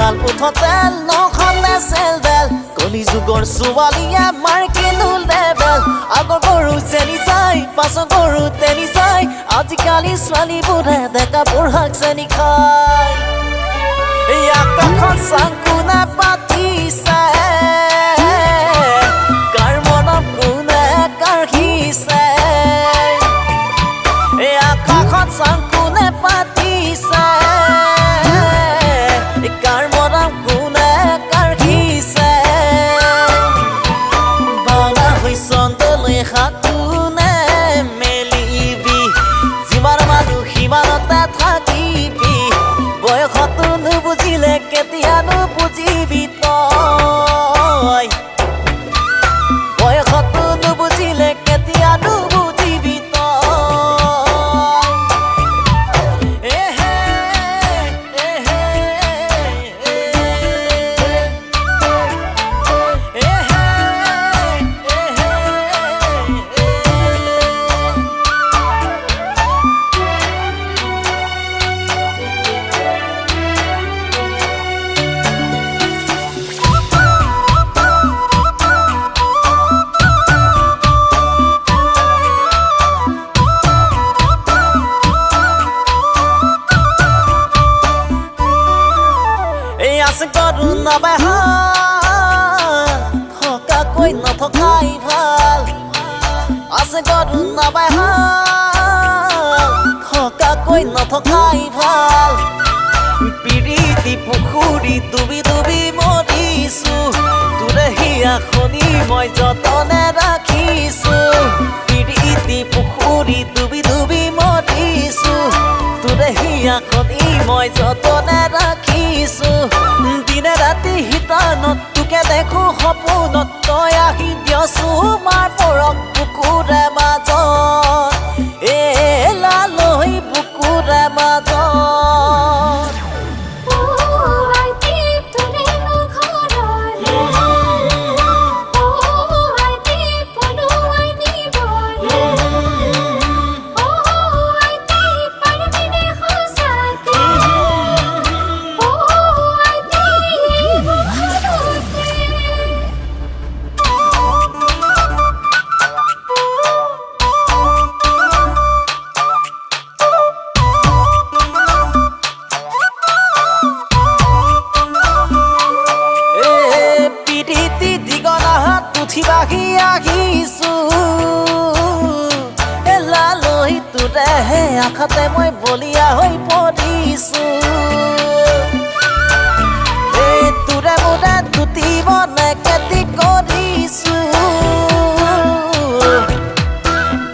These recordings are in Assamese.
গাল উঠতে নখনে চেল বেল কলি যুগৰ ছোৱালীয়ে মাৰ্কিনো লেবেল আগৰ গৰু চেনি যায় পাছৰ গৰু তেনি যায় আজিকালি ছোৱালীবোৰে ডেকা বুঢ়াক চেনি খায় এই আকাশত চাংকুনা পাতিছে কাৰ মনত কোনে কাঢ়িছে এই আকাশত চাংকুনে পাতিছে কাৰ মনত কোনে কাঢ়িছে বানা হৈ চন্দলৈ হাতোনে মেলিবি যিমান মানুহ সিমানতে থাকিবি বয়সতো নুবুজিলে কেতিয়ানো বুজিবি তই বয়সতো নুবুজিলে কেতিয়ানো বুজিবি আছে গৰু নবেহা থকাকৈ নথকাই ভাল আছে গৰু নবেহা থকাকৈ নথকাই ভাল পিৰিতি পুখুৰী ডুবি ডুবি মৰিছো তোৰে হিয়া খনি মই যতনে ৰাখিছো পিৰিতি পুখুৰী ডুবি ডুবি মৰিছো তোৰে হিয়া খনি মই যতনে ৰাখিছো দিনে ৰাতি হিতানত তোকে দেখো সপোনত তই আহি দিয়ছো মাৰ পৰক বুকুৰে মাজত এ লালৈ বুকুৰে মাজত বাহি আহিছো এলালৈ তোৰেহে আশাতে মই বলিয়া হৈ পৰিছো এই তোৰে মোৰে দুটি মনে খেতি কৰিছো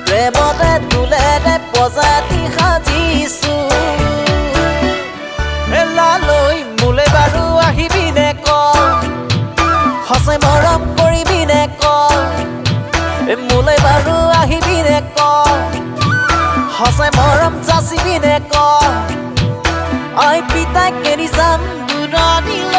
প্ৰেমতে তোলেৰে প্ৰজাতি সাজিছো এলালৈ মোলে বাৰু আহিবি নে ক সঁচাই মৰম কৰিবি নে ক মোলৈ বাৰু আহিবি নে ক সঁচাই মৰম যাচিবি নে ক আই পিতাই কেৰি যাম দূৰণিলৈ